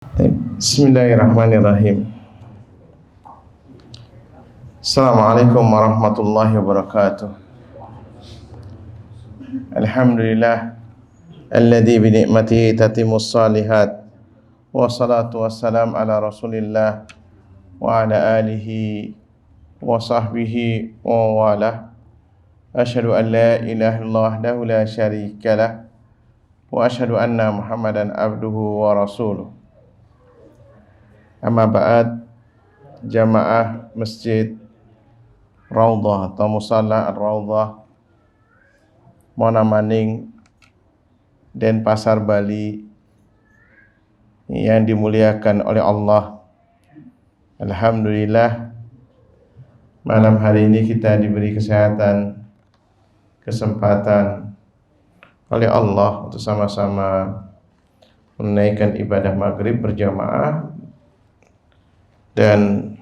Bismillahirrahmanirrahim. Assalamualaikum warahmatullahi wabarakatuh. Alhamdulillah alladzi bi ni'matihi tatimmus shalihat. Wassalatu wassalam ala Rasulillah wa ala alihi wa sahbihi wa wala. Asyhadu an la ilaha illallah wahdahu la syarikalah wa asyhadu anna Muhammadan abduhu wa rasuluh. Amma ba'd, jamaah Masjid Raudhah atau Musalla Ar-Raudhah Mona Maning Denpasar, Bali yang dimuliakan oleh Allah. Alhamdulillah, malam hari ini kita diberi kesempatan oleh Allah untuk sama-sama menunaikan ibadah maghrib berjamaah dan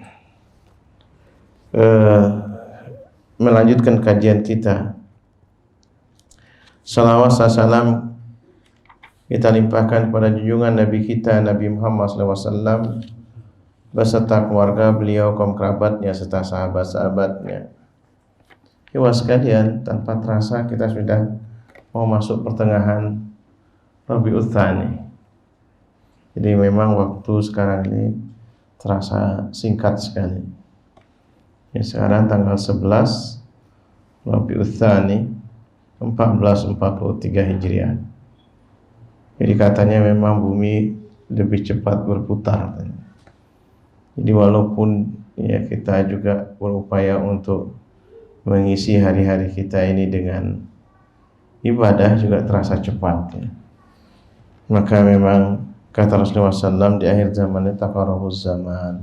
melanjutkan kajian kita. Salawat salam kita limpahkan kepada junjungan Nabi kita Nabi Muhammad SAW beserta keluarga beliau, kaum kerabatnya serta sahabat-sahabatnya. Ikhwah sekalian, tanpa terasa kita sudah mau masuk pertengahan Rabiul Tsani. Jadi memang waktu sekarang ini terasa singkat sekali. Ya, sekarang tanggal 11 Rabiul Tsani 1443 Hijriah. Jadi katanya memang bumi lebih cepat berputar. Jadi walaupun ya kita juga berupaya untuk mengisi hari-hari kita ini dengan ibadah juga terasa cepat ya. Maka memang kata Rasulullah SAW, di akhir zaman ini taqarrabuz zaman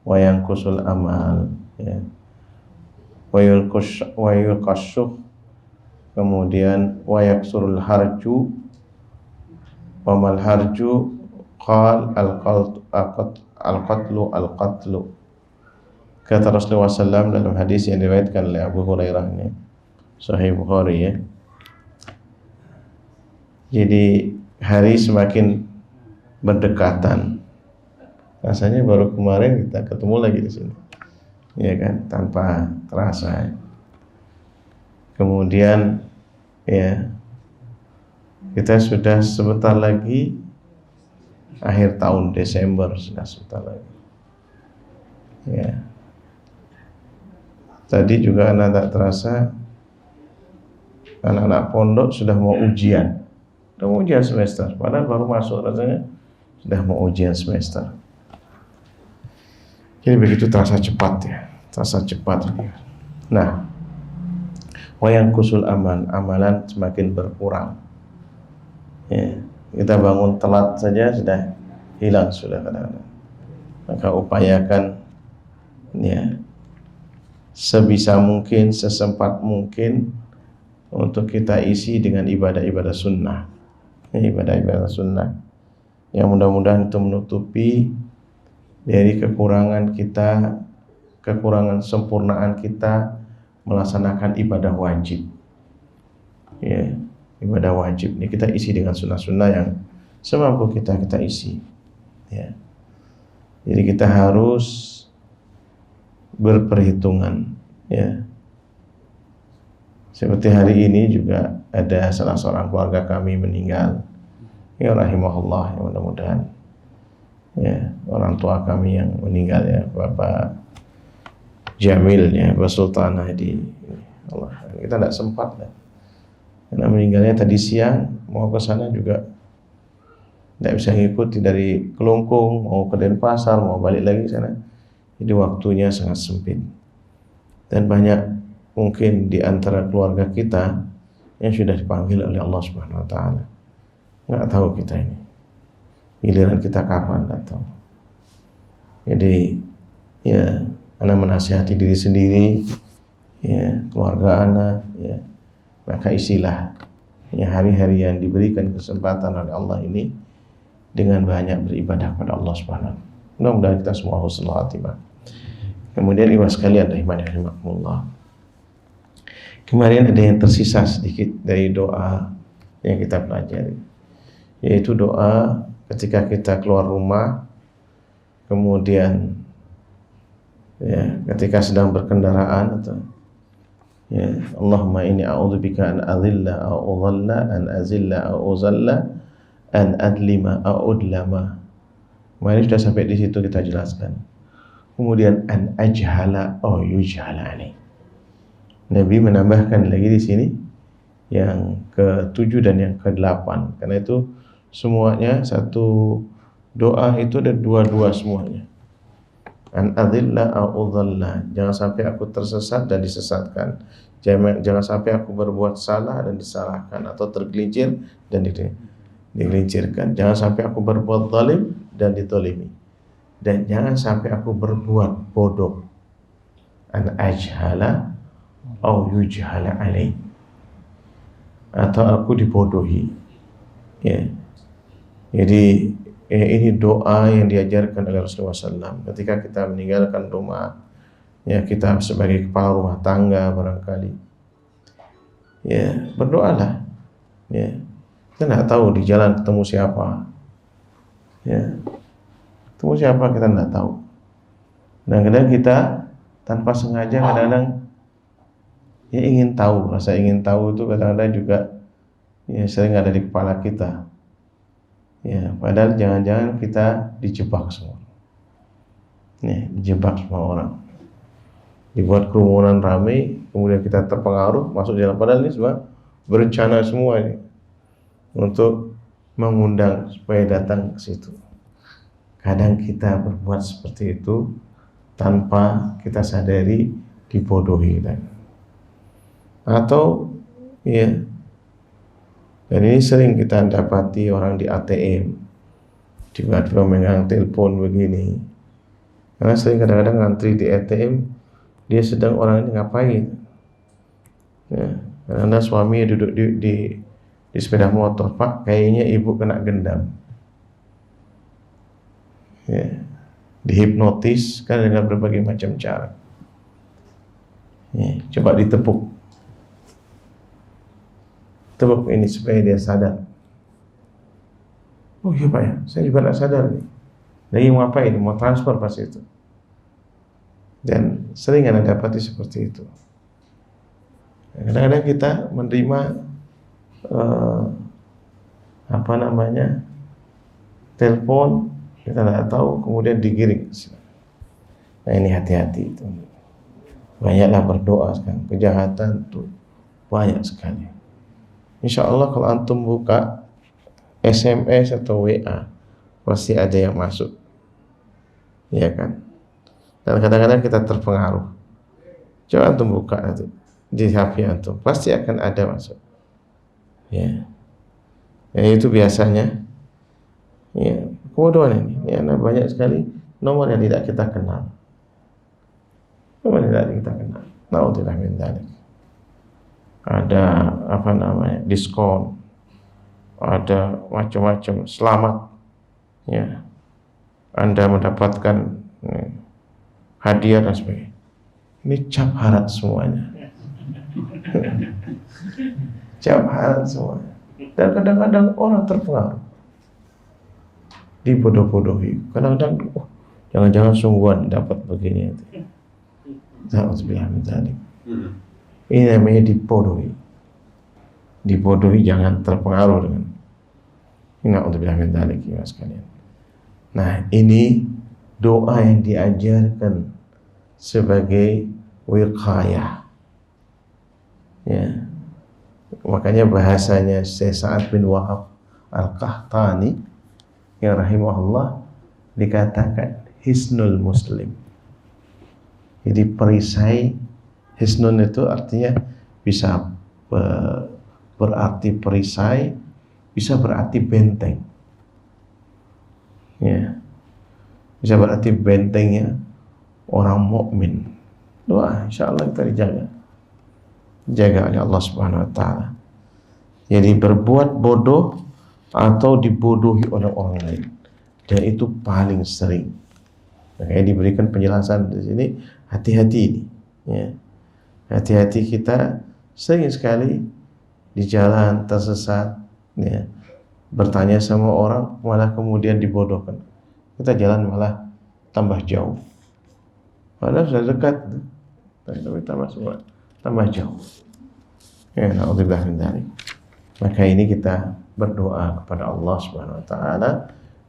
wa yanqusul amal ya. Wa yulqasyuh, kemudian wa yaksurul harju wa mal harju qal al-qatlu kata Rasulullah SAW dalam hadis yang diriwayatkan oleh Abu Hurairah ini Sahih Bukhari ya. Jadi hari semakin berdekatan. Rasanya baru kemarin kita ketemu lagi di sini, ya kan, tanpa terasa. Kemudian ya kita sudah sebentar lagi akhir tahun Desember, sudah sebentar lagi. Ya. Tadi juga tak terasa anak-anak pondok sudah mau ujian. Sudah mau ujian semester, padahal baru masuk rasanya sudah mau ujian semester. Jadi begitu terasa cepat ya, terasa cepat. Nah, wayang kusul amalan semakin berkurang. Ya, kita bangun telat saja sudah hilang sudah kadang-kadang. Maka upayakan ya sebisa mungkin, sesempat mungkin untuk kita isi dengan ibadah-ibadah sunnah. Ibadah-ibadah sunnah yang mudah-mudahan itu menutupi dari kekurangan kita, kekurangan sempurnaan kita melaksanakan ibadah wajib. Ya, ibadah wajib ini kita isi dengan sunnah-sunnah yang semampu kita isi. Ya. Jadi kita harus berperhitungan. Ya. Seperti hari ini juga ada salah seorang keluarga kami meninggal. Ya rahimahullah, ya mudah-mudahan ya orang tua kami yang meninggal ya Bapak Jamil ya Basultanah di Allah. Kita tidak sempat ya. Karena meninggalnya tadi siang, mau ke sana juga tidak bisa ngikuti dari Kelungkung mau ke Denpasar, mau balik lagi ke sana. Jadi waktunya sangat sempit. Dan banyak mungkin di antara keluarga kita yang sudah dipanggil oleh Allah Subhanahu wa taala. Enggak tahu kita ini giliran kita kapan, enggak tahu. Jadi ya, ana menasihati diri sendiri ya, keluarga ana ya. Maka isilah ya hari-hari yang diberikan kesempatan oleh Allah ini dengan banyak beribadah kepada Allah Subhanahu wa taala. Mudah-mudahan kita semua husnul khatimah. Kemudian ikhwas sekalian rahimakumullah. Kemarin ada yang tersisa sedikit dari doa yang kita pelajari, yaitu doa ketika kita keluar rumah, kemudian ya ketika sedang berkendaraan atau ya Allahumma inni a'udzubika an adhilla aw udhalla an azilla aw uzalla an adlima aw udlama. Ini sudah sampai di situ kita jelaskan. Kemudian an ajhala aw yujhala alaih. Nabi menambahkan lagi di sini yang ke-7 dan yang ke-8. Karena itu semuanya satu doa itu ada dua-dua semuanya. An adhilla aw udhalla. Jangan sampai aku tersesat dan disesatkan. Jangan sampai aku berbuat salah dan disalahkan, atau tergelincir dan digelincirkan. Jangan sampai aku berbuat zalim dan ditolimi. Dan jangan sampai aku berbuat bodoh. An ajhala aw yujhala alaih. Atau aku dibodohi. Ya. Jadi ini doa yang diajarkan oleh Rasulullah SAW ketika kita meninggalkan rumah. Ya, kita sebagai kepala rumah tangga barangkali. Ya, berdoalah. Ya, kita tidak tahu di jalan ketemu siapa. Ya, ketemu siapa kita tidak tahu. Dan kadang kita tanpa sengaja kadang-kadang ya ingin tahu. Rasa ingin tahu itu kadang-kadang juga ya sering ada di kepala kita. Ya, padahal jangan-jangan kita dijebak semua. Ya, dijebak semua orang. Dibuat kerumunan ramai, kemudian kita terpengaruh masuk di dalam, padahal ini semua berencana semua ini untuk mengundang supaya datang ke situ. Kadang kita berbuat seperti itu tanpa kita sadari, dibodohi dan atau ya. Dan ini sering kita dapati orang di ATM tiba-tiba megang telepon begini. Karena sering kadang-kadang ngantri di ATM, dia sedang orang ini ngapain? Ya, karena suami duduk di sepeda motor, Pak, kayaknya ibu kena gendam. Ya, dihipnotis kan dengan berbagai macam cara. Ya, coba ditepuk ini supaya dia sadar. Oh iya Pak ya, saya juga tidak sadar nih. Lagi mau apa ini? Mau transfer pas itu. Dan sering Anda dapati seperti itu. Kadang-kadang kita menerima telepon, kita tidak tahu, kemudian digiring. Nah ini hati-hati itu. Banyaklah berdoa sekarang. Kejahatan itu banyak sekali. Insya Allah kalau antum buka SMS atau WA pasti ada yang masuk, ya kan? Dan kadang-kadang kita terpengaruh. Coba antum buka nanti di HP antum, pasti akan ada masuk. Ya, itu biasanya. Ya, kebodohan ini. Ya, banyak sekali nomor yang tidak kita kenal. Nomor yang tidak kita kenal. Naudzubillah min dzalik. Ada diskon, ada macam-macam, selamat ya, Anda mendapatkan hadiah dan sebagainya. Ini cap harat semuanya. Cap harat semuanya. Dan kadang-kadang orang terpengaruh, dibodoh-bodohi. Kadang-kadang jangan-jangan sungguhan dapat begini. Alhamdulillah min dzalik. Ini namanya dibodohi. Dibodohi, jangan terpengaruh dengan na'udzubillah min dzalik ya sekalian. Nah, ini doa yang diajarkan sebagai wiqayah. Ya. Makanya bahasanya Syekh Sa'ad bin Wahab Al-Qahtani yang rahimahullah dikatakan hisnul muslim. Jadi perisai. Hisnun itu artinya bisa berarti perisai, bisa berarti benteng. Ya. Bisa berarti bentengnya orang mukmin. Doa, insyaallah kita dijaga. Jaga oleh Allah Subhanahu wa taala. Jadi berbuat bodoh atau dibodohi oleh orang lain. Dan itu paling sering. Makanya diberikan penjelasan di sini, hati-hati ini. Ya. Hati-hati, kita sering sekali di jalan tersesat, ya, bertanya sama orang malah kemudian dibodohkan. Kita jalan malah tambah jauh. Padahal sudah dekat, tapi tambah jauh. Ya, na'udzubillah min dzalik. Maka ini kita berdoa kepada Allah Subhanahu wa taala,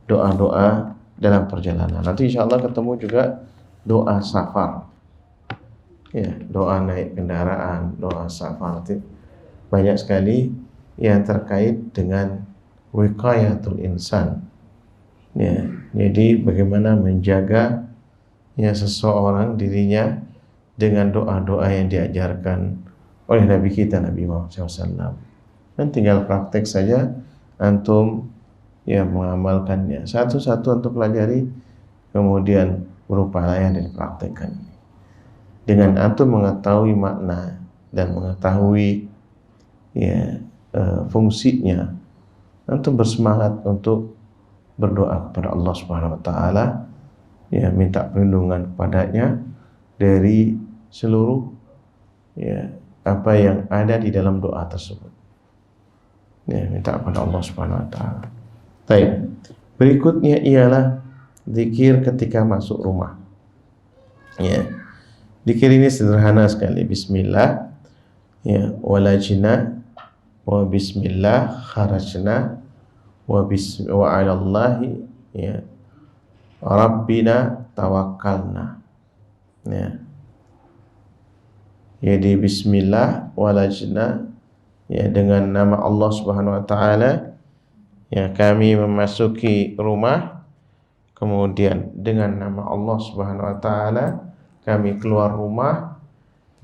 doa-doa dalam perjalanan. Nanti insyaallah ketemu juga doa safar. Ya, doa naik kendaraan, doa safar. Banyak sekali yang terkait dengan wiqayatul insan. Ya, jadi bagaimana menjaga ya seseorang dirinya dengan doa-doa yang diajarkan oleh Nabi kita Nabi Muhammad SAW. Dan tinggal praktek saja antum ya mengamalkannya. Satu-satu untuk pelajari, kemudian berupaya dan dipraktekkan. Dengan antum mengetahui makna dan mengetahui ya fungsinya, antum bersemangat untuk berdoa kepada Allah Subhanahu wa taala, ya minta perlindungan kepadanya dari seluruh ya apa yang ada di dalam doa tersebut. Ya, minta kepada Allah Subhanahu wa taala. Baik. Berikutnya ialah zikir ketika masuk rumah. Ya. Zikir ini sederhana sekali. Bismillah, ya, walajna wa bismillah kharajna wa 'alallahi ya rabbina tawakkalna. Ya. Jadi bismillah walajna, ya dengan nama Allah Subhanahu wa taala ya kami memasuki rumah, kemudian dengan nama Allah Subhanahu wa taala kami keluar rumah,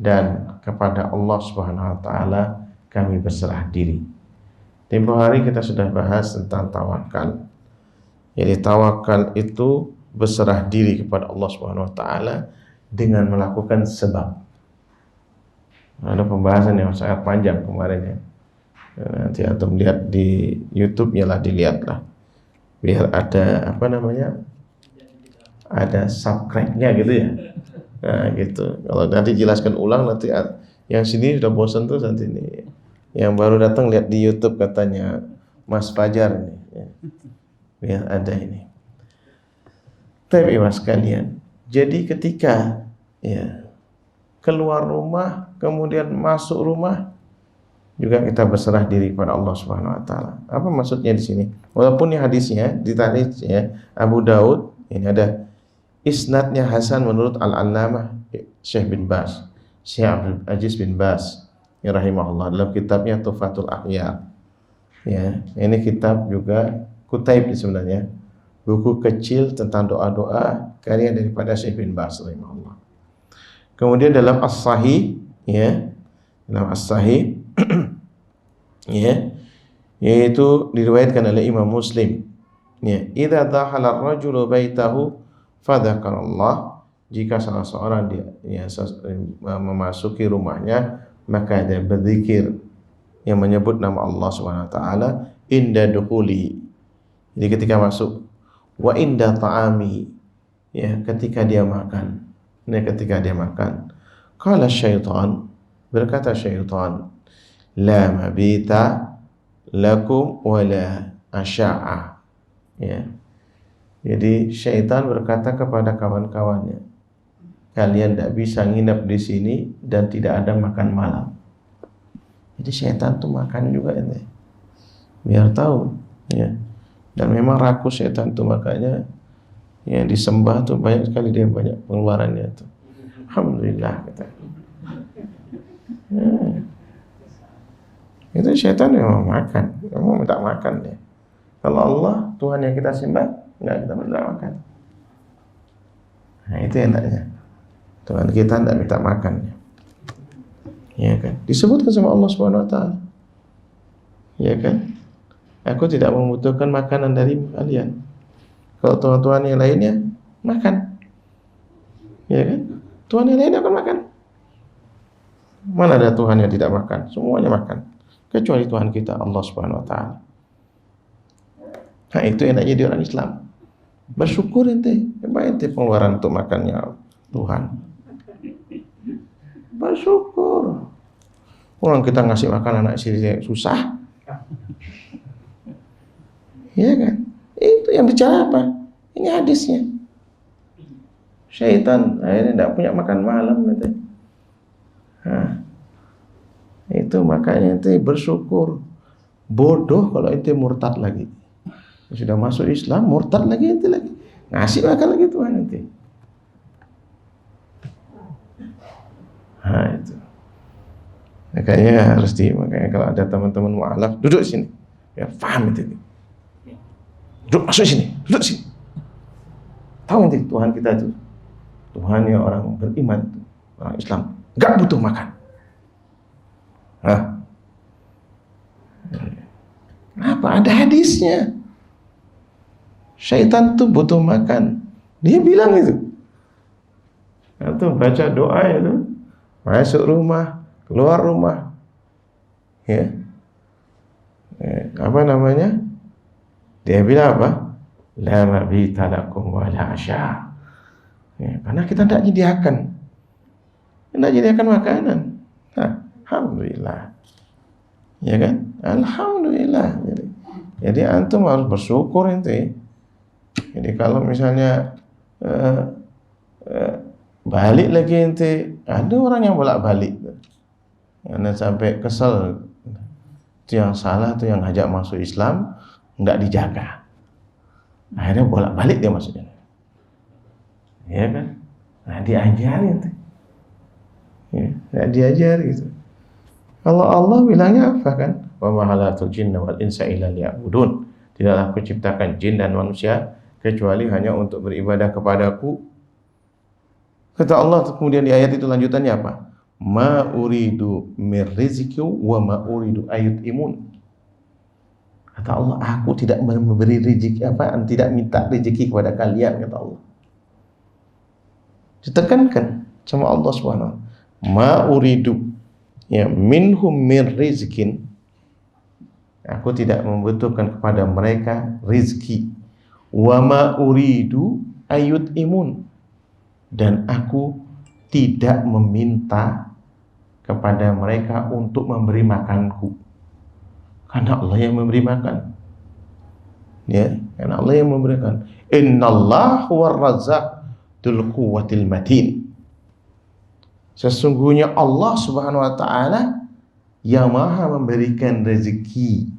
dan kepada Allah Subhanahu wa taala kami berserah diri. Tempo hari kita sudah bahas tentang tawakal. Jadi tawakal itu berserah diri kepada Allah Subhanahu wa taala dengan melakukan sebab. Ada pembahasan yang sangat panjang kemarin ya. Nanti antum lihat di YouTube, lah dilihatlah. Biar ada apa namanya? Ada subscribe-nya gitu ya. Nah, gitu. Kalau nanti jelaskan ulang nanti yang sini sudah bosan tuh nanti ini. Yang baru datang lihat di YouTube katanya Mas Fajar ini. Ya. Biar ada ini. Tapi mas kalian, jadi ketika ya keluar rumah, kemudian masuk rumah, juga kita berserah diri kepada Allah Subhanahu wa taala. Apa maksudnya di sini? Walaupun ini hadisnya ditarik ya Abu Daud, ini ada isnadnya hasan menurut Al-Allamah Syekh bin Baz, Syekh Abdul Aziz bin Baz ya rahimahullah dalam kitabnya Tuhfatul Ahyar. Ya, ini kitab juga kutaib sebenarnya. Buku kecil tentang doa-doa karya daripada Syekh bin Baz rahimahullah. Kemudian dalam As-Sahih ya, dalam As-Sahih ya, yaitu diriwayatkan oleh Imam Muslim ya, idza dakhala ar-rajulu baitahu fadzakarallah, jika salah seorang dia ya, memasuki rumahnya maka dia berzikir yang menyebut nama Allah Subhanahu wa taala inda dukhuli, jadi ketika masuk, wa inda ta'ami, ya ketika dia makan. Ini ketika dia makan. Qala syaitan, berkata syaitan, la mabita lakum wala asya'a. Ya. Jadi syaitan berkata kepada kawan-kawannya, kalian tidak bisa nginap di sini dan tidak ada makan malam. Jadi syaitan tuh makan juga ini. Biar tahu, ya. Dan memang rakus syaitan tuh, makanya yang disembah tuh banyak sekali, dia banyak pengeluarannya tuh. Alhamdulillah kata. Ya. Itu syaitan yang mau makan, yang mau minta makan dia. Kalau Allah Tuhan yang kita sembah, enggak kita minta makan. Nah itu enaknya. Tuhan kita enggak minta makan. Ya kan? Disebutkan sama Allah Subhanahu wa taala. Ya kan? Aku tidak membutuhkan makanan dari kalian. Kalau Tuhan-Tuhan yang lainnya makan, ya kan? Tuhan yang lainnya akan makan. Mana ada Tuhan yang tidak makan? Semuanya makan, kecuali Tuhan kita Allah Subhanahu Wa Taala. Nah itu enaknya di orang Islam. Bersyukur ente, ente pengeluaran untuk makannya Tuhan. Bersyukur. Orang kita ngasih makan anak istri susah. Iya kan? Itu yang bicara apa? Ini hadisnya. Syaitan akhirnya tidak punya makan malam nanti. Nah, itu makanya ente bersyukur. Bodoh kalau ente murtad lagi. Sudah masuk Islam, murtad lagi ente lagi. Ngasih makan lagi Tuhan ente. Nah itu. Makanya makanya kalau ada teman-teman mu'alaf, duduk sini. Ya paham itu. Duduk masuk sini, duduk sini. Tahu nanti Tuhan kita itu, Tuhan yang orang beriman, orang Islam, nggak butuh makan. Hah? Kenapa? Ada hadisnya. Syaitan tuh butuh makan. Dia bilang itu. Atau baca doa itu, masuk rumah, keluar rumah, ya. Apa namanya? Dia bilang apa? La mabita lakum wa la asya. Ya, karena kita tidak menyediakan makanan. Nah, alhamdulillah. Ya kan? Alhamdulillah. Jadi antum harus bersyukur ente. Jadi kalau misalnya balik lagi ente, ada orang yang bolak-balik. Karena sampai kesel. Itu yang salah, itu yang ngajak masuk Islam nggak dijaga. Akhirnya bolak-balik dia masuknya. Ya kan? Nah diajarin tuh. Ya, nah diajari gitu. Kalau Allah bilangnya apa kan? Wa ma khalaqtul jinna wal insa illa liya'budun. Tidaklah aku ciptakan jin dan manusia kecuali hanya untuk beribadah kepadaku. Kata Allah kemudian di ayat itu lanjutannya apa? Ma uridu mir rizqi wa ma uridu ayut'imun. Kata Allah, aku tidak memberi rezeki tidak minta rezeki kepada kalian, kata Allah. Ditekankan sama Allah Subhanahu wa ta'ala. Ma uridu ya minhum min rizkin. Aku tidak membutuhkan kepada mereka rizki. Wa ma uridu ayut'imun. Dan aku tidak meminta kepada mereka untuk memberi makanku. Karena Allah yang memberi makan. Ya, karena Allah yang memberikan. Innallaha huwar razzaq dzul quwwatil matin. Sesungguhnya Allah Subhanahu wa taala yang Maha memberikan rezeki.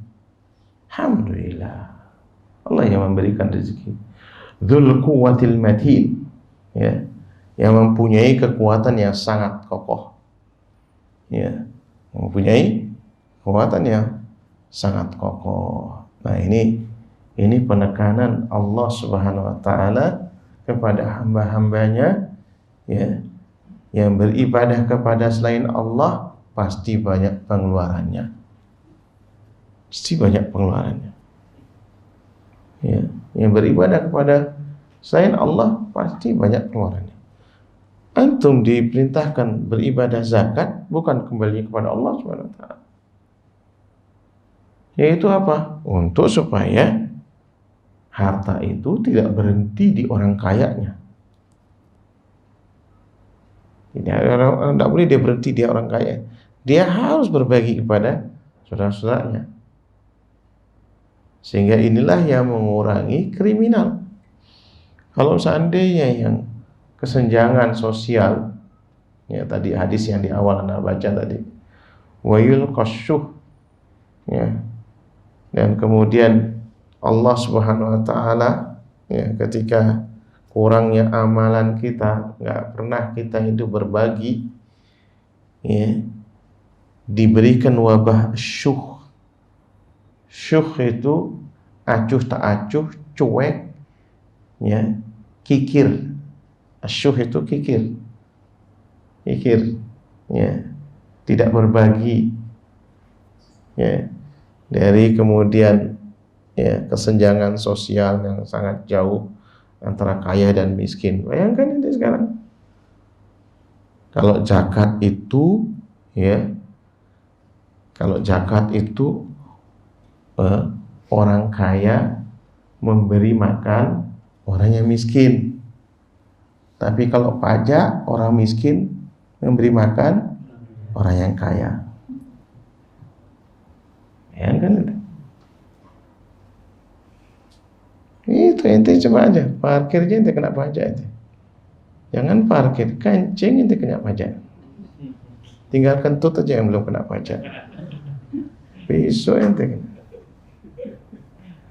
Alhamdulillah. Allah yang memberikan rezeki. Dzul quwwatil matin. Ya, yang mempunyai kekuatan yang sangat kokoh. Ya, mempunyai kekuatan yang sangat kokoh. Nah ini penekanan Allah Subhanahu wa taala kepada hamba-hambanya, ya, yang beribadah kepada selain Allah pasti banyak pengeluarannya. Pasti banyak pengeluarannya. Ya, yang beribadah kepada selain Allah pasti banyak pengeluarannya. Antum diperintahkan beribadah zakat bukan kembali kepada Allah Subhanahu wa taala. Yaitu apa? Untuk supaya harta itu tidak berhenti di orang kayanya. Tidak boleh dia berhenti di orang kaya. Dia harus berbagi kepada saudara-saudaranya. Sehingga inilah yang mengurangi kriminal. Kalau seandainya yang kesenjangan sosial, ya tadi hadis yang di awal Anda baca tadi, wayul qasyuh, ya. Dan kemudian Allah Subhanahu wa taala, ya, ketika kurangnya amalan kita, nggak pernah kita itu berbagi, ya, diberikan wabah syuh. Syuh itu acuh tak acuh, cuek, ya, kikir. Syuh itu kikir, ya, tidak berbagi, ya. Dari kemudian, ya, kesenjangan sosial yang sangat jauh antara kaya dan miskin. Bayangkan ini sekarang. Kalau zakat itu, ya, orang kaya memberi makan orang yang miskin. Tapi kalau pajak, orang miskin memberi makan orang yang kaya. Ya kan? Itu ente coba aja, parkirnya ente kena pajak ente. Jangan parkir, kencing ente kena pajak. Tinggal kentut aja yang belum kena pajak. Besok ente kena.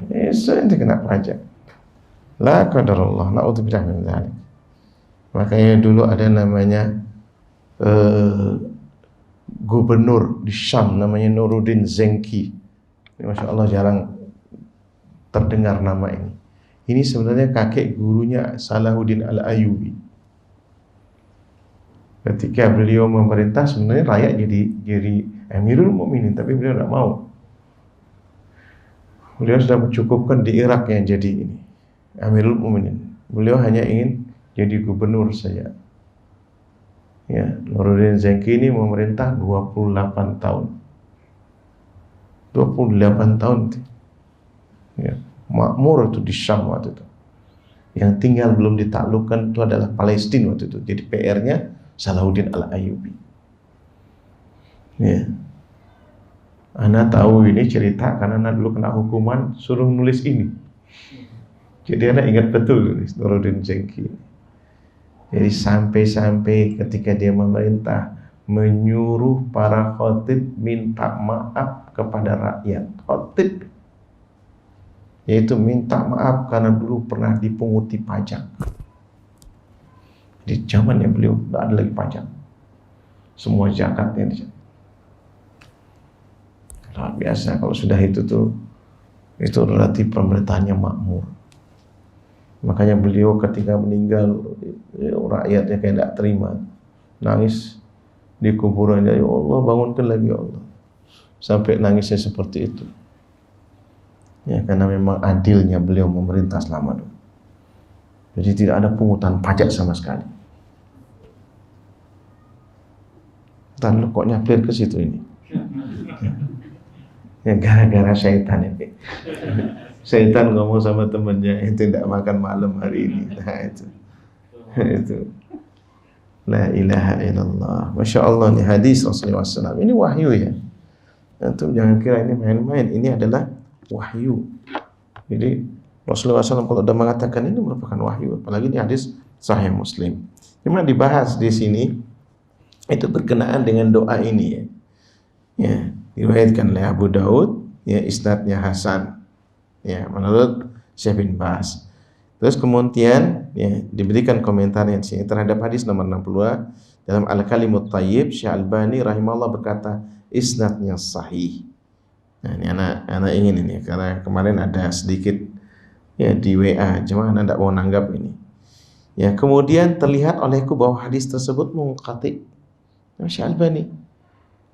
Besok ente kena pajak. La qadarullah, na'udzubillah min dzalik. Makanya dulu ada namanya gubernur di Syam namanya Nuruddin Zenki. Masya Allah jarang terdengar nama ini. Ini sebenarnya kakek gurunya Salahuddin Al-Ayyubi. Ketika beliau memerintah sebenarnya rakyat jadi Amirul Mukminin, tapi beliau tidak mau. Beliau sudah mencukupkan di Irak yang jadi ini Amirul Mukminin. Beliau hanya ingin jadi gubernur saja. Ya, Nuruddin Zenki ini memerintah 28 tahun. 28 tahun. Ya, makmur itu di Syam waktu itu. Yang tinggal belum ditaklukkan itu adalah Palestina waktu itu. Jadi PR-nya Salahuddin Al-Ayyubi. Ya. Ana tahu ini cerita karena Ana dulu kena hukuman suruh nulis ini. Jadi Ana ingat betul Nuruddin Zenki. Jadi sampai-sampai ketika dia memerintah menyuruh para khatib minta maaf kepada rakyat. Khatib yaitu minta maaf karena dulu pernah dipunguti pajak. Di zamannya beliau tidak ada lagi pajak. Semua zakatnya di luar biasa. Kalau sudah itu berarti pemerintahnya makmur. Makanya beliau ketika meninggal rakyatnya kayak tidak terima, nangis di kuburannya, ya Allah bangunkan lagi ya Allah, sampai nangisnya seperti itu. Ya karena memang adilnya beliau memerintah selama itu. Jadi tidak ada pungutan pajak sama sekali. Lalu kok nyaplir ke situ ini? Ya gara-gara syaitan ini. Syaitan ngomong sama temannya, itu tidak makan malam hari ini. Nah itu. La ilaha illallah. Masya Allah, ini hadis Rasulullah SAW. Ini wahyu ya. Antum jangan kira ini main-main. Ini adalah wahyu. Jadi Rasulullah SAW kalau sudah mengatakan ini merupakan wahyu. Apalagi ini hadis Sahih Muslim. Cuma dibahas di sini itu berkenaan dengan doa ini ya. Ya, diriwayatkan oleh Abu Daud, ya isnadnya Hasan. Ya, menurut Syekh bin Baz. Terus kemudian ya, diberikan komentarnya di sini terhadap hadis nomor 62 dalam Al-Kalimut Thayyib, Syekh Albani rahimahullah berkata isnadnya sahih. Nah, ini anak ingin ini karena kemarin ada sedikit ya di WA, cuma anak tidak mau nanggap ini. Ya, kemudian terlihat olehku bahwa hadis tersebut munqati. Syekh Albani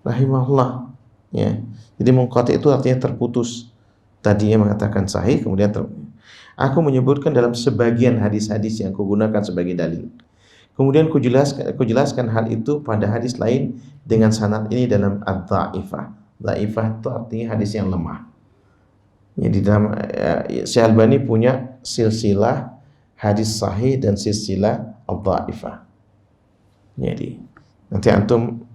rahimahullah. Ya. Jadi munqati itu artinya terputus. Tadinya mengatakan sahih, kemudian aku menyebutkan dalam sebagian hadis-hadis yang kugunakan sebagai dalil. Kemudian kujelaskan hal itu pada hadis lain dengan sanad ini dalam ad-dha'ifah. Dha'ifah itu artinya hadis yang lemah. Ya, di dalam Syekh Albani punya silsilah hadis sahih dan silsilah ad-dha'ifah. Jadi nanti antum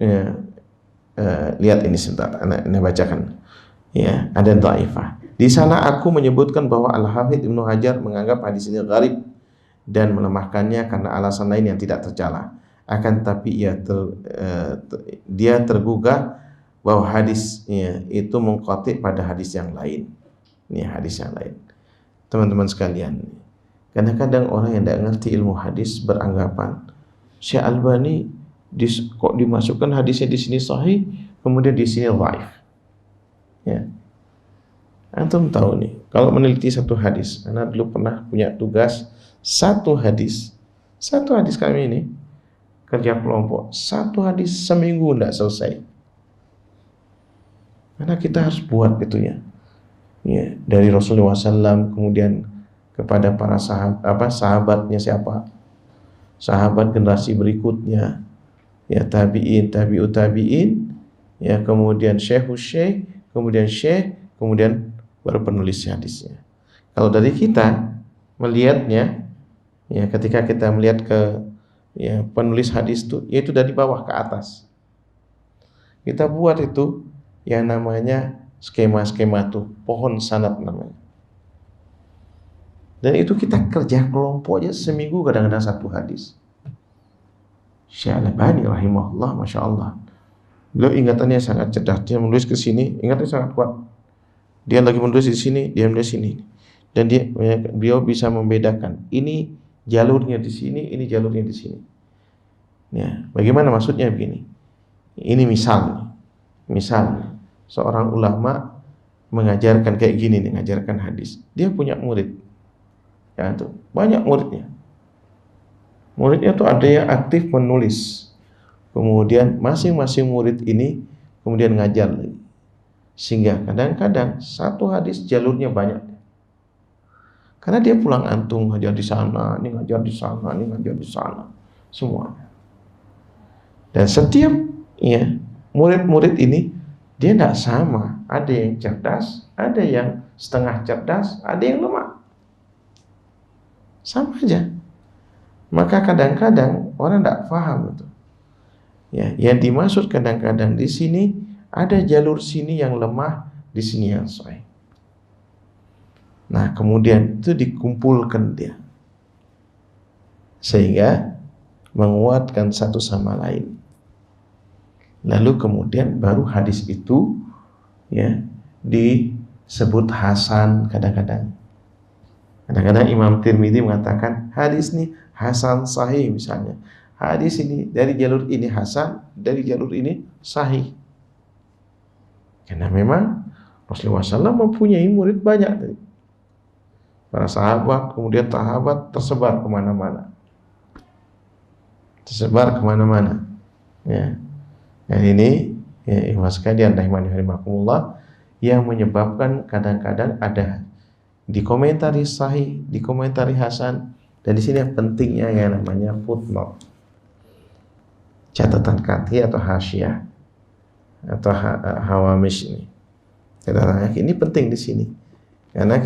lihat ini sebentar, Anda bacakan. Ya, ada dha'ifah. Di sana aku menyebutkan bahwa Al-Hafidz Ibnu Hajar menganggap hadis ini gharib dan melemahkannya karena alasan lain yang tidak tercela. Akan tapi dia tergugah bahwa hadis ya, itu mengqati pada hadis yang lain. Ini hadis yang lain. Teman-teman sekalian, kadang-kadang orang yang tidak ngerti ilmu hadis beranggapan Syekh Albani kok dimasukkan hadisnya di sini sahih, kemudian di sini dhaif. Ya. Antum tahu nih, kalau meneliti satu hadis, karena dulu pernah punya tugas satu hadis kami ini kerja kelompok, satu hadis seminggu tidak selesai. Karena kita harus buat itu ya, dari Rasulullah SAW, kemudian kepada para sahabatnya siapa, sahabat generasi berikutnya, ya tabi'in, tabi'ut tabi'in, ya kemudian syekh, kemudian baru penulis hadisnya. Kalau dari kita melihatnya, ya ketika kita melihat ke ya penulis hadis itu, yaitu dari bawah ke atas. Kita buat itu yang namanya skema-skema tuh, pohon sanad namanya. Dan itu kita kerja kelompok aja seminggu kadang-kadang satu hadis. Syekh Al-Albani rahimahullah, masya Allah. Beliau ingatannya sangat cerdas. Dia menulis ke sini, ingatannya sangat kuat. Dia lagi menulis di sini, dia menulis sini. Dan beliau bisa membedakan. Ini jalurnya di sini, ini jalurnya di sini. Ya, bagaimana maksudnya begini? Ini misal seorang ulama mengajarkan kayak gini nih, mengajarkan hadis. Dia punya murid. Ya, tuh banyak muridnya. Muridnya tuh ada yang aktif menulis. Kemudian masing-masing murid ini kemudian ngajar lagi. Sehingga kadang-kadang satu hadis jalurnya banyak. Karena dia pulang antung ngajar di sana, ini ngajar di sana, ini ngajar di sana, semuanya. Dan setiap murid-murid ini dia tidak sama. Ada yang cerdas, ada yang setengah cerdas, ada yang lemah. Sama aja. Maka kadang-kadang orang tidak paham itu. Ya, yang dimaksud kadang-kadang di sini ada jalur sini yang lemah, di sini yang sahih. Nah, kemudian itu dikumpulkan dia. Sehingga menguatkan satu sama lain. Lalu kemudian baru hadis itu ya disebut hasan kadang-kadang. Kadang-kadang Imam Tirmidzi mengatakan hadis ini hasan sahih misalnya. Hadis ini dari jalur ini hasan, dari jalur ini sahih. Karena memang Rasulullah SAW mempunyai murid banyak tadi. Para sahabat, kemudian sahabat tersebar kemana-mana. Ya. Dan ini ya, ikhwas sekalian rahimani rahimakumullah, yang menyebabkan kadang-kadang ada dikomentari sahih, dikomentari hasan, dan di sini yang pentingnya yang namanya footnote, catatan kaki atau hasyiah atau hawamish ini. Ini penting di sini, karena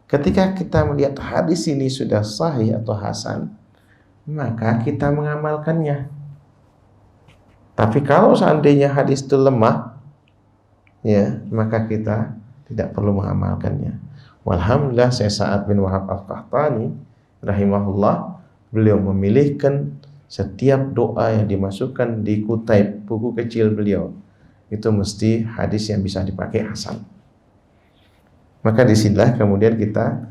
ketika kita melihat hadis ini sudah sahih atau hasan, maka kita mengamalkannya. Tapi kalau seandainya hadis itu lemah, ya maka kita tidak perlu mengamalkannya. Walhamdulillah, saya Sa'ad bin Wahab Al-Qahtani rahimahullah, beliau memilihkan setiap doa yang dimasukkan di kutaib, buku kecil beliau, itu mesti hadis yang bisa dipakai hasan. Maka disinilah kemudian kita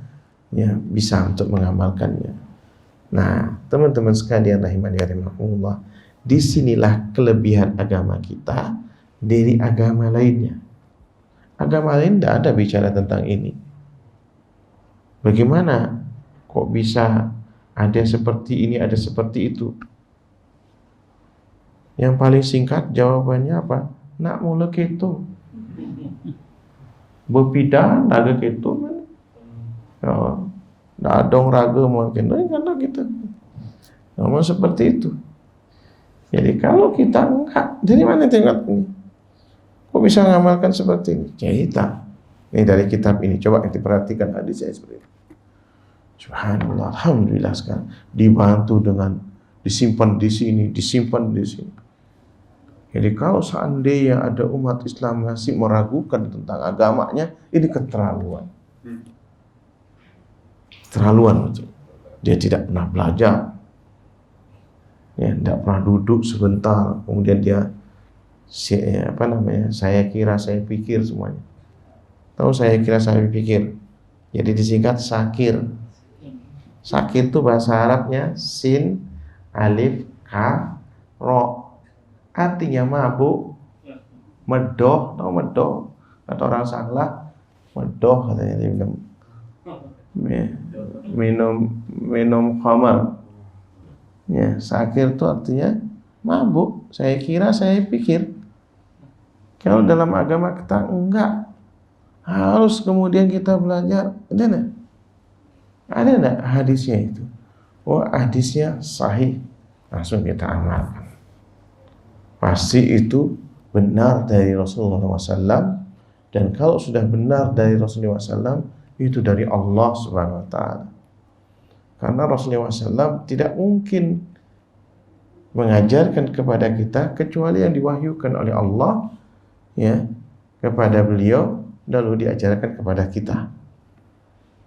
ya bisa untuk mengamalkannya. Nah, teman-teman sekalian rahimani rahimakumullah, disinilah kelebihan agama kita dari agama lainnya. Agama lain tidak ada bicara tentang ini. Bagaimana kok bisa ada seperti ini, ada seperti itu? Yang paling singkat jawabannya apa? Nak mula keto. Berpidah raga keto. Ya, dadong raga mungkin. Karena kita ngomong seperti itu. Jadi kalau kita enggak, dari mana tengok ini? Kok bisa mengamalkan seperti ini? Kita. Ini dari kitab ini. Coba kita perhatikan hadis saya seperti ini. Subhanallah, alhamdulillah sekarang dibantu dengan disimpan di sini, disimpan di sini. Jadi kalau seandainya ada umat Islam masih meragukan tentang agamanya, ini keterlaluan. Keterlaluan betul. Dia tidak pernah belajar, ya, tidak pernah duduk sebentar, kemudian dia saya kira, saya pikir semuanya. Tahu saya kira, saya pikir. Jadi disingkat sakir. Sakir itu bahasa Arabnya sin, alif, kaf, ro. Artinya mabuk, medoh, tahu medoh? Kata orang salah, medoh katanya dia minum khamar. Ya, sakir itu artinya mabuk. Saya kira, saya pikir. Kalau dalam agama kita enggak, harus kemudian kita belajar. Ada enggak hadisnya itu? Oh, hadisnya sahih, langsung kita amalkan. Pasti itu benar dari Rasulullah SAW. Dan kalau sudah benar dari Rasulullah SAW, itu dari Allah Subhanahu Wa Taala. Karena Rasulullah SAW tidak mungkin mengajarkan kepada kita kecuali yang diwahyukan oleh Allah, ya, kepada beliau, lalu diajarkan kepada kita.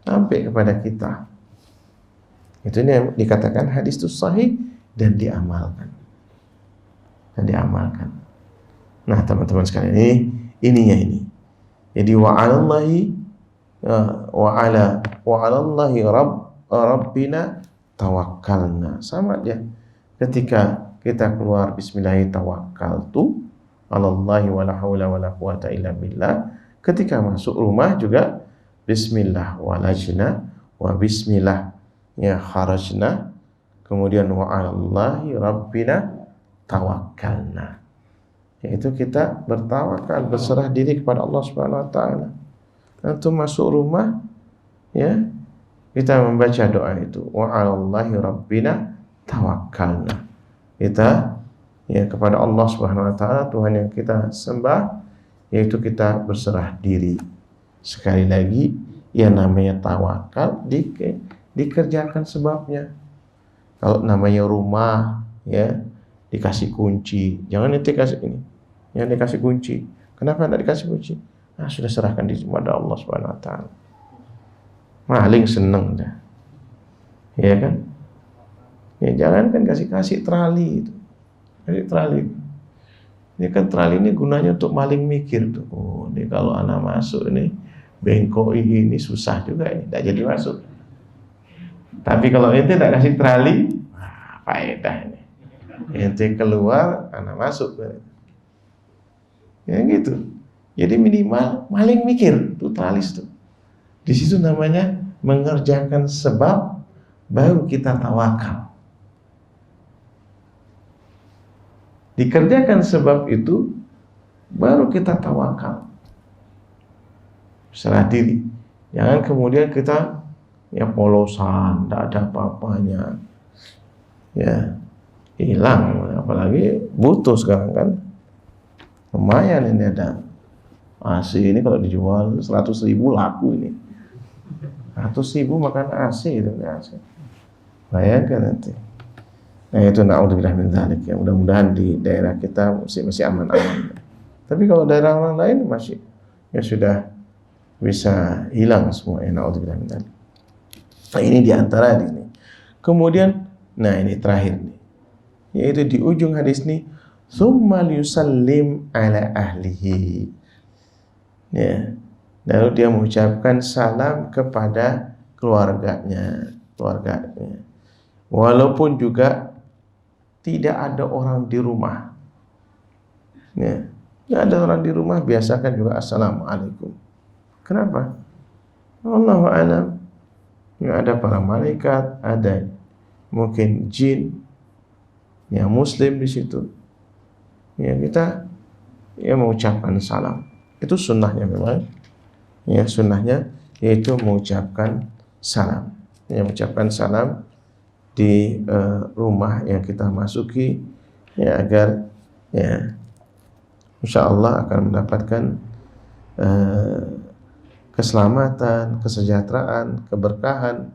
sampai kepada kita. Itu yang dikatakan hadis itu sahih dan diamalkan. Nah, teman-teman sekalian, ininya ini. Jadi wa 'alallahi rabbina tawakkalna. Sama dia. Ketika kita keluar bismillah tawakkaltu 'alallahi wala haula wala quwata illa billah. Ketika masuk rumah juga bismillah walajna wa bismillah ya kharajna, kemudian wa 'alallahi rabbina tawakkalna, yaitu kita bertawakal, berserah diri kepada Allah Subhanahu wa taala. Antum masuk rumah ya, kita membaca doa itu wa 'alallahi rabbina tawakkalna. Kita ya kepada Allah Subhanahu wa taala, Tuhan yang kita sembah, yaitu kita berserah diri. Sekali lagi, yang namanya tawakal dikerjakan sebabnya. Kalau namanya rumah ya, dikasih kunci, jangan nanti kasih ini, yang dikasih kunci. Kenapa tidak dikasih kunci? Sudah serahkan diri kepada Allah Subhanahu wa taala. Maling seneng dah. Ya kan? Ya jangan kan kasih trali itu. Kasih trali. Ini kan trali ini gunanya untuk maling mikir tuh. Oh, ini kalau anak masuk ini bengkok ini susah juga ini, tidak jadi masuk. Tapi kalau ente tidak kasih trali, faedah ini. Ente keluar, anak masuk. Ya gitu. Jadi minimal maling mikir tuh tralis tuh. Di situ namanya mengerjakan sebab, baru kita tawakal. Dikerjakan sebab itu, baru kita tawakal. Serah diri. Jangan kemudian kita ya polosan, tidak ada apa-apanya. Ya, hilang. Apalagi butuh sekarang kan. Lumayan ini ada AC ini kalau dijual 100.000 laku ini. 100.000 makan AC itu AC. Bayangkan nanti. Nah itu na'udzubillah min dzalik ya. Mudah-mudahan di daerah kita masih aman-aman. Tapi kalau daerah orang lain masih ya sudah bisa hilang semua ya, na'udzubillah min dzalik. Nah ini diantara ini. Kemudian, nah ini terakhir nih, yaitu di ujung hadis nih, tsumma yusallim ala ahlihi. Ya, lalu dia mengucapkan salam kepada keluarganya. Walaupun juga tidak ada orang di rumah. Ya, tidak ada orang di rumah, biasakan juga assalamualaikum. Kenapa? Wallahu a'lam. Ya, ada para malaikat, ada mungkin jin yang muslim di situ. Ya, kita ya mengucapkan salam. Itu sunnahnya memang. Ya, sunnahnya yaitu mengucapkan salam. Ya, mengucapkan salam di rumah yang kita masuki ya, agar ya insyaallah akan mendapatkan keselamatan, kesejahteraan, keberkahan,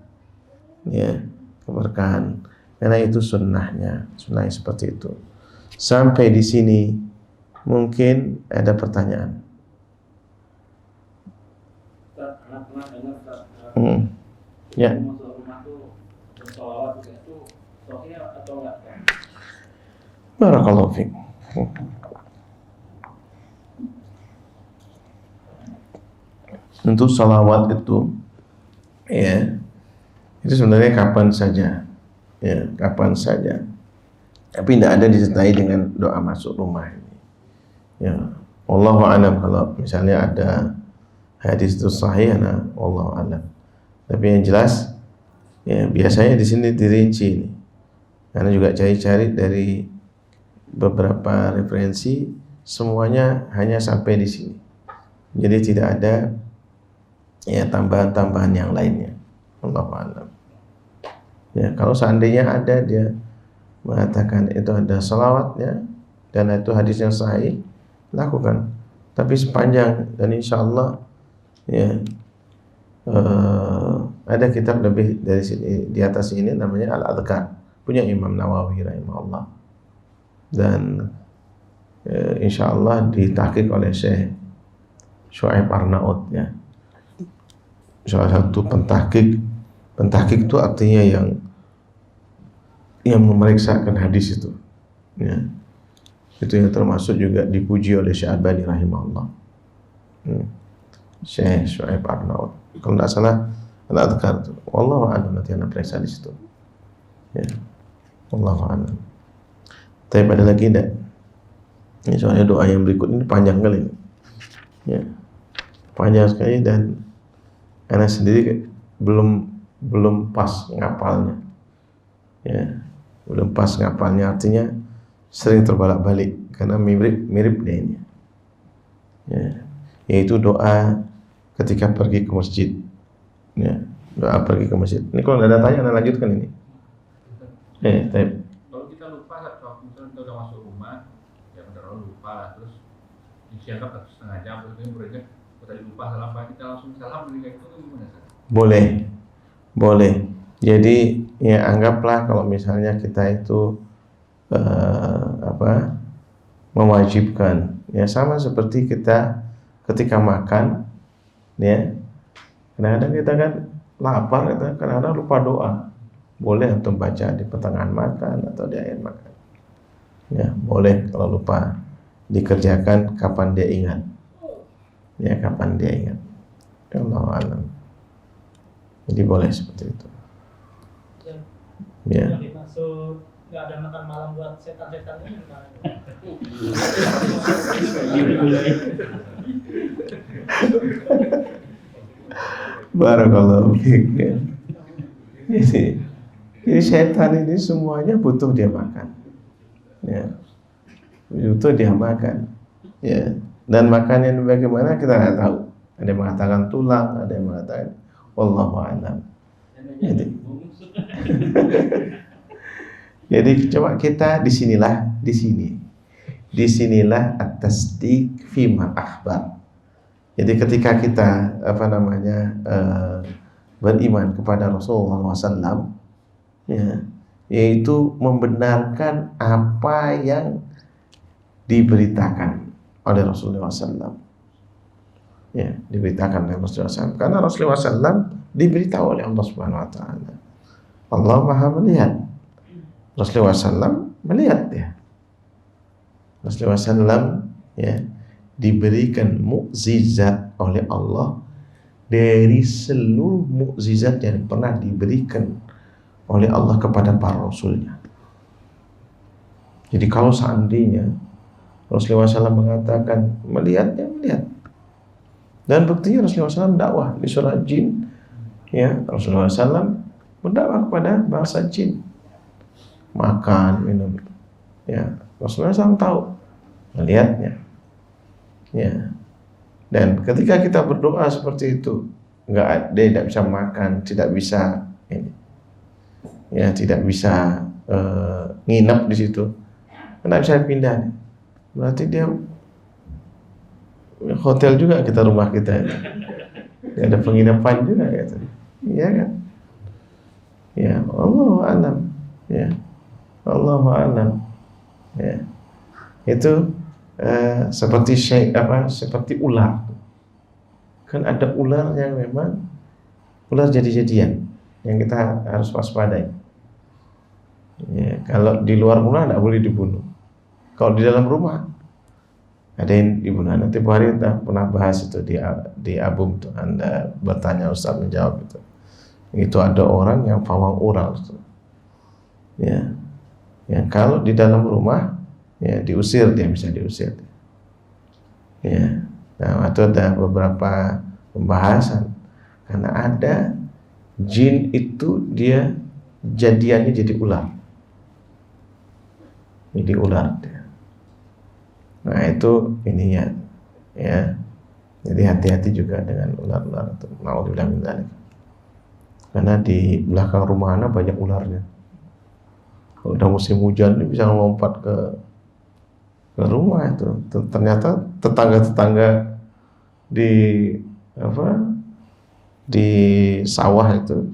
ya, keberkahan. Karena itu sunnahnya seperti itu. Sampai di sini mungkin ada pertanyaan. Ya. Barakallahu fiik. Untuk salawat itu ya, itu sebenarnya kapan saja ya, kapan saja, tapi tidak ada disertai dengan doa masuk rumah ini ya. Wallahu a'lam. Kalau misalnya ada hadis itu sahih, nah wallahu a'lam. Tapi yang jelas ya, biasanya di sini dirinci ini, karena juga cari-cari dari beberapa referensi, semuanya hanya sampai di sini. Jadi tidak ada ya tambahan-tambahan yang lainnya. Wallahu a'lam. Ya, kalau seandainya ada dia mengatakan itu ada salawatnya dan itu hadis yang sahih, lakukan. Tapi sepanjang, dan insyaallah ya ada kitab lebih dari sini, di atas ini namanya Al-Adhkar, punya Imam Nawawi rahimahullah, dan insyaallah ditahqiq oleh Syekh Syuaib Arnaud ya. salah satu pentahkik itu artinya yang memeriksakan hadis itu, ya. Itu yang termasuk juga dipuji oleh Syekh Albani rahimahullah. Syekh Syuaib Arnaud, kalau tidak salah Al-Adhkar itu. Wallahu a'lam, nanti anda periksa di situ. Ya. Wallahu a'lam. Tapi ada lagi tidak? Ini soalnya doa yang berikut ini panjang kali ini. Ya. Panjang sekali dan anak sendiri belum pas ngapalnya. Ya. Belum pas ngapalnya, artinya sering terbalak-balik karena mirip deh ini. Ya. Yaitu doa ketika pergi ke masjid. Ya, doa pergi ke masjid. Ini kalau nggak ada tanya, anda lanjutkan ini. Kalau kita lupa, kalau misalnya kita udah masuk rumah, ya udah lupa, terus disiapkan setengah jam, terus ini beringat, kita lupa salam, kita langsung salam, beringat itu gimana? Boleh. Jadi ya anggaplah kalau misalnya kita itu mewajibkan, ya sama seperti kita ketika makan, ya. Kadang-kadang kita kan lapar, kadang-kadang lupa doa. Boleh untuk baca di pertengahan makan atau di akhir makan. Ya, boleh kalau lupa dikerjakan kapan dia ingat. Ya, kapan dia ingat. Allahu a'lam. Jadi boleh seperti itu. Ya. Yang dimaksud nggak ada makan malam buat setan-setan ini gimana? Barakallahu fiik. Jadi setan ini semuanya butuh dia makan. Ya. Butuh dia makan. Ya. Dan makannya bagaimana kita nggak tahu. Ada yang mengatakan tulang, ada yang mengatakan wallahu a'lam. Jadi coba kita disinilah at-tasdiq fima akhbar. Jadi ketika kita beriman kepada Rasulullah SAW, ya, yaitu membenarkan apa yang diberitakan oleh Rasulullah SAW. Ya, diberitakan oleh Rasulullah SAW. Karena Rasulullah SAW diberitahu oleh Allah Subhanahu Wa Taala. Allah Maha melihat. Rasulullah SAW melihat dia. Rasulullah SAW, ya, diberikan mukjizat oleh Allah dari seluruh mukjizat yang pernah diberikan oleh Allah kepada para rasulnya. Jadi kalau seandainya Rasulullah SAW mengatakan melihatnya, melihat. Dan buktinya Rasulullah SAW dakwah di surah Jin, ya, Rasulullah SAW berdakwah kepada bangsa jin, makan, minum, ya, Rasulullah SAW tahu, melihatnya. Ya. Dan ketika kita berdoa seperti itu, dia tidak bisa makan, tidak bisa ini, ya, tidak bisa nginep di situ, tidak bisa pindah. Berarti dia hotel juga kita, rumah kita, ya, ada penginapan juga, gitu. Iya kan? Ya, Allahu a'lam. Ya, Allahu a'lam. Ya, itu. Seperti ular. Kan ada ular yang memang ular jadi-jadian yang kita harus waspadai. Ya, kalau di luar rumah tidak boleh dibunuh. Kalau di dalam rumah ada yang dibunuh. Nanti Bu Hari kita pernah bahas itu di album itu. Anda bertanya, Ustaz menjawab itu. Itu ada orang yang pawang ular itu. Ya, yang kalau di dalam rumah, ya, diusir, dia bisa diusir. Ya, nah, itu ada beberapa pembahasan karena ada jin itu dia jadiannya jadi ular. Jadi ular dia. Nah, itu ininya, ya. Jadi hati-hati juga dengan ular-ular itu. Nauzubillah min dzalik. Karena di belakang rumah Anda banyak ularnya. Kalau udah musim hujan dia bisa melompat ke rumah itu. Ternyata tetangga-tetangga di sawah itu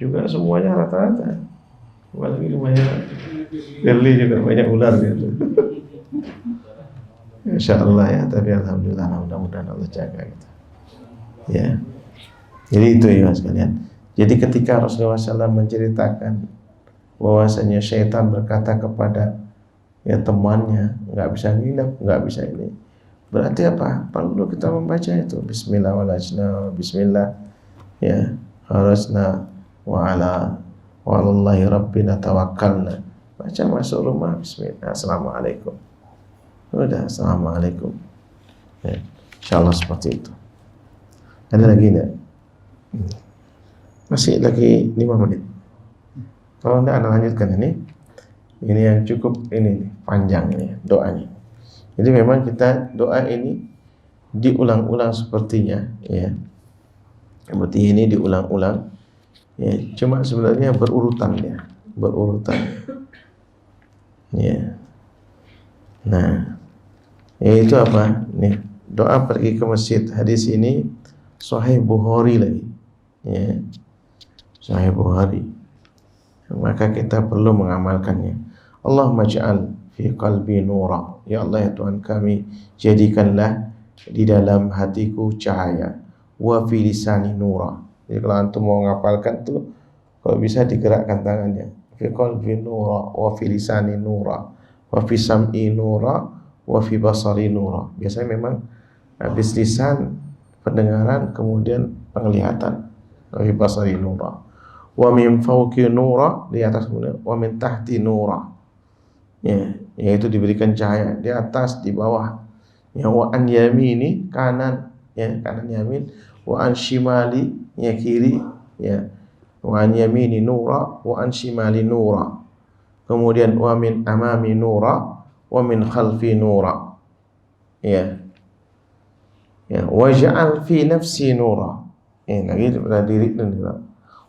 juga semuanya rata-rata. Apalagi banyak Berli juga banyak ular gitu. Insya Allah, ya, tapi alhamdulillah, mudah-mudahan Allah jaga kita. Ya. Jadi itu ya sekalian. Jadi ketika Rasulullah SAW menceritakan bahwasanya syaitan berkata kepada ya temannya, nggak bisa nginep, nggak bisa ini, berarti apa? Perlu kita membaca itu Bismillah walajna, Bismillah ya harusna wa ala walallahi rabbina tawakkalna. Baca masuk rumah Bismillah, Assalamualaikum. Udah, Assalamualaikum. Ya, insyaallah seperti itu. Ada lagi enggak? Masih lagi 5 menit. Kalau enggak, Anda lanjutkan ini. Ini yang cukup ini panjang ini doanya. Jadi memang kita doa ini diulang-ulang sepertinya ya. Seperti ini diulang-ulang. Ya, cuma sebenarnya berurutan ya, berurutan. Ya. Nah, yaitu apa? Nih, doa pergi ke masjid. Hadis ini Sahih Bukhari lagi. Ya. Sahih Bukhari. Maka kita perlu mengamalkannya. Allahumma ja'al fi qalbi nura. Ya Allah ya Tuhan kami, jadikanlah di dalam hatiku cahaya. Wa fi lisani nura. Jadi kalau antum mau ngapalkan tuh, kalau bisa digerakkan tangannya. Fi qalbi nura, wa fi lisani nura, wa fi sam'i nura, wa fi basari nura. Biasanya memang habis lisan pendengaran, kemudian penglihatan. Wa fi basari nura. Wa min fawqi nura, di atas kemudian wa min tahti nura. Ya, yaitu diberikan cahaya di atas, di bawah. Ya, wa an yamini, kanan, ya, kanan yamin, wa an shimali, ya kiri, ya. Wa an yamini nura, wa an shimali nura. Kemudian wa min amami nura, wa min khalfi nura. Ya. Ya, waj'al fi nafsi nura. Lagi pada diri dan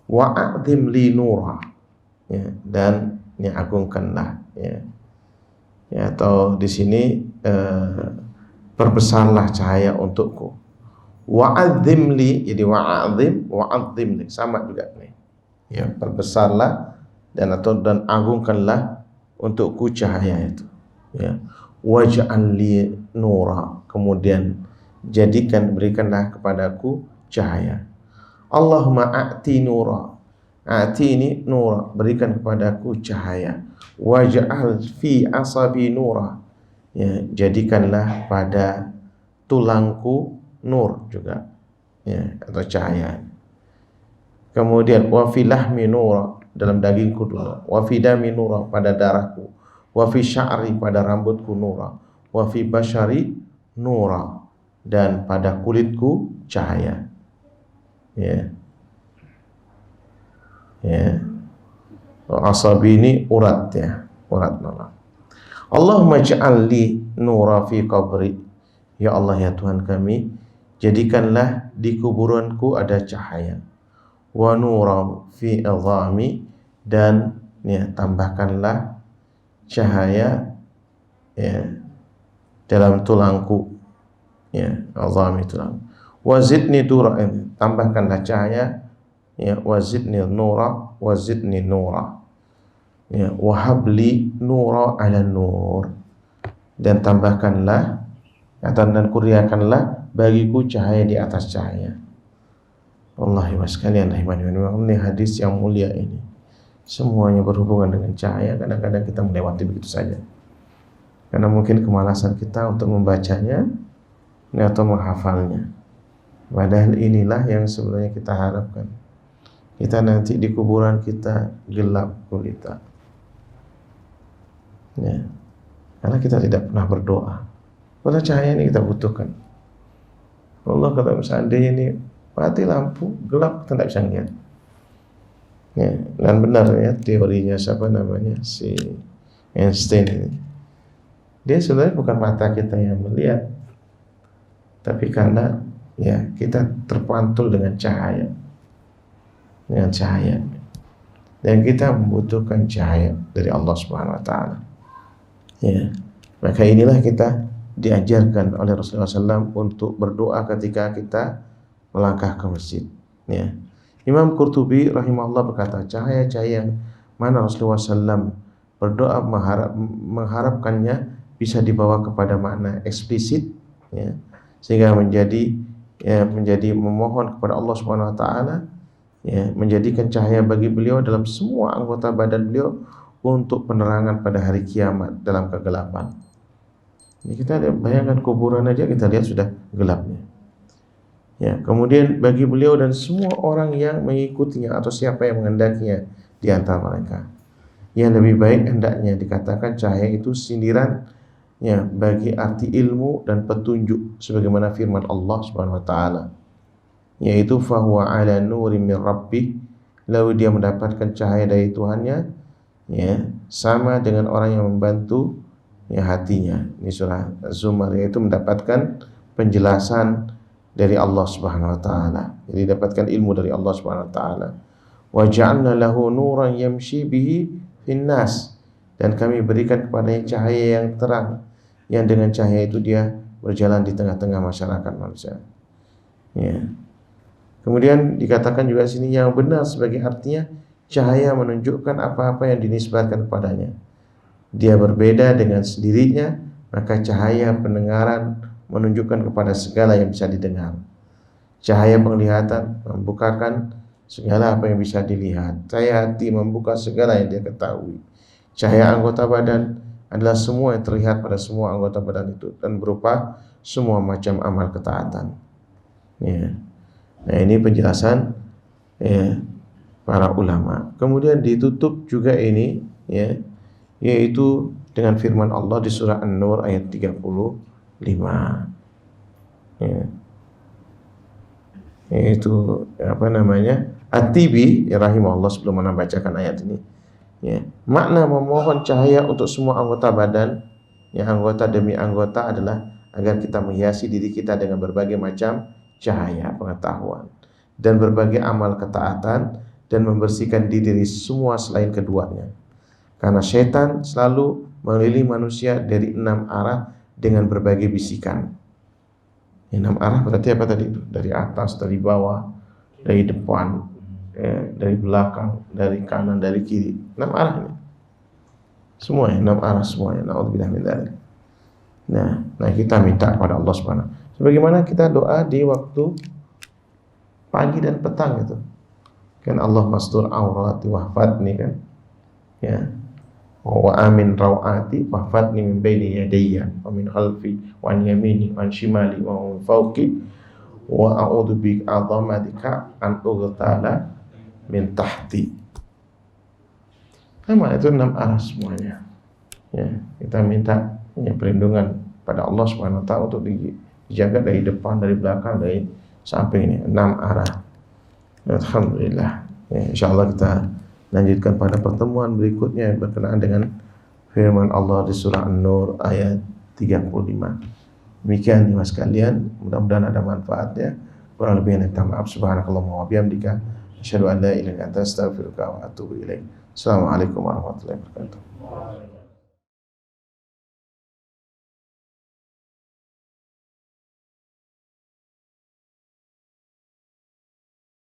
wa a'zim li nura. Ya, dan ya agungkanlah ya. Ya, atau di sini perbesarlah cahaya untukku. Wa'adzim li, jadi wa'adzim sama juga nih. Ya, perbesarlah dan agungkanlah untukku cahaya itu. Ya. Waj'al li nura, kemudian berikanlah kepadaku cahaya. Allahumma a'ti nura. A'tini nura, berikan kepadaku cahaya. Waj'al fi asabi nura. Ya, jadikanlah pada tulangku nur juga. Ya, atau cahaya. Kemudian wa fi lahmi nura, dalam dagingku nura. Wa fi dami nura, pada darahku. Wa fi sya'ri, pada rambutku nura. Wa fi bashari nura, dan pada kulitku cahaya. Ya. Ya. Asabi ini urat ya, urat nura. Allahumma ja'al li nura fi qabri. Ya Allah ya Tuhan kami, jadikanlah di kuburanku ada cahaya. Wa nura fi idhami, dan ya tambahkanlah cahaya ya dalam tulangku. Ya, idhami tulang. Wa zidni nura, tambahkanlah cahaya ya, wa zidni nura, wa zidni nura. Ya, wahabli nura ala nur, dan tambahkanlah dan kurniakanlah bagiku cahaya di atas cahaya. Wallahi mas kalian ini hadis yang mulia ini semuanya berhubungan dengan cahaya. Kadang-kadang kita melewati begitu saja karena mungkin kemalasan kita untuk membacanya atau menghafalnya. Padahal inilah yang sebenarnya kita harapkan. Kita nanti di kuburan kita gelap gulita. Ya. Karena kita tidak pernah berdoa. Padahal cahaya ini kita butuhkan. Allah kata seandainya ini mati lampu, gelap, kita tidak bisa lihat. Ya. Dan benar ya teorinya siapa namanya, si Einstein ini. Dia sebenarnya bukan mata kita yang melihat, tapi karena ya kita terpantul dengan cahaya. Dengan cahaya. Dan kita membutuhkan cahaya dari Allah Subhanahu wa taala. Ya, maka inilah kita diajarkan oleh Rasulullah SAW untuk berdoa ketika kita melangkah ke masjid. Ya. Imam Qurtubi rahimahullah berkata, cahaya-cahaya yang mana Rasulullah SAW berdoa mengharapkannya bisa dibawa kepada makna eksplisit, ya, sehingga menjadi ya menjadi memohon kepada Allah Subhanahu wa taala, ya, menjadikan cahaya bagi beliau dalam semua anggota badan beliau untuk penerangan pada hari kiamat dalam kegelapan. Ini kita bayangkan kuburan aja kita lihat sudah gelapnya. Ya, kemudian bagi beliau dan semua orang yang mengikutinya atau siapa yang menghendakinya di antara mereka. Yang lebih baik hendaknya dikatakan cahaya itu sindiran, ya, bagi arti ilmu dan petunjuk sebagaimana firman Allah Subhanahu wa taala, yaitu fahuwa ala nurim min rabbih, lalu dia mendapatkan cahaya dari Tuhannya, ya, sama dengan orang yang membantu, ya, hatinya. Ini surah Az-Zumar, yaitu mendapatkan penjelasan dari Allah Subhanahu wa taala. Jadi dapatkan ilmu dari Allah Subhanahu wa taala. Wa ja'alna lahu nuran yamshi bihi finnas, dan kami berikan kepadanya cahaya yang terang, yang dengan cahaya itu dia berjalan di tengah-tengah masyarakat manusia. Ya. Kemudian dikatakan juga sini yang benar sebagai artinya cahaya menunjukkan apa-apa yang dinisbatkan kepadanya. Dia berbeda dengan sendirinya, maka cahaya pendengaran menunjukkan kepada segala yang bisa didengar. Cahaya penglihatan membukakan segala apa yang bisa dilihat. Cahaya hati membuka segala yang dia ketahui. Cahaya anggota badan adalah semua yang terlihat pada semua anggota badan itu dan berupa semua macam amal ketaatan. Ya. Nah, ini penjelasan, ya, para ulama. Kemudian ditutup juga ini, ya, yaitu dengan firman Allah di surah An-Nur ayat 35. Ya. Yaitu apa namanya? At-Tibi, ya, rahimahullah, sebelum membacakan ayat ini. Ya, makna memohon cahaya untuk semua anggota badan, ya, anggota demi anggota, adalah agar kita menghiasi diri kita dengan berbagai macam cahaya pengetahuan dan berbagai amal ketaatan, dan membersihkan diri dari semua selain keduanya. Karena syaitan selalu mengelilingi manusia dari 6 arah dengan berbagai bisikan. 6 arah berarti apa tadi itu? Dari atas, dari bawah, dari depan, dari belakang, dari kanan, dari kiri. 6 arah ini. Semuanya 6 arah semuanya. Na'udzubillah min dzalik. Nah, kita minta kepada Allah Subhanahu. Sebagaimana kita doa di waktu pagi dan petang itu. Kan Allah mastur aurati wahfadni, kan. Ya. Wa amin rawati wahfadni min baini yadayya wa min khalfi wa an yamini wa an shimali wa min fawqi wa a'udzu bi 'azamatika an ughtala min tahti. Sama itu 6 arah semuanya. Ya, kita minta, ya, perlindungan pada Allah Subhanahu wa taala untuk dijaga dari depan, dari belakang, dari samping, ini 6 arah. Alhamdulillah. Ya, insyaallah kita lanjutkan pada pertemuan berikutnya berkenaan dengan firman Allah di surah An-Nur ayat 35. Demikian Mas sekalian, mudah-mudahan ada manfaatnya. Kurang lebihnya minta maaf. Subhanakallahumma wa bihamdika asyhadu an la ilaha illa anta astaghfiruka wa atubu ilaik. Assalamualaikum warahmatullahi wabarakatuh.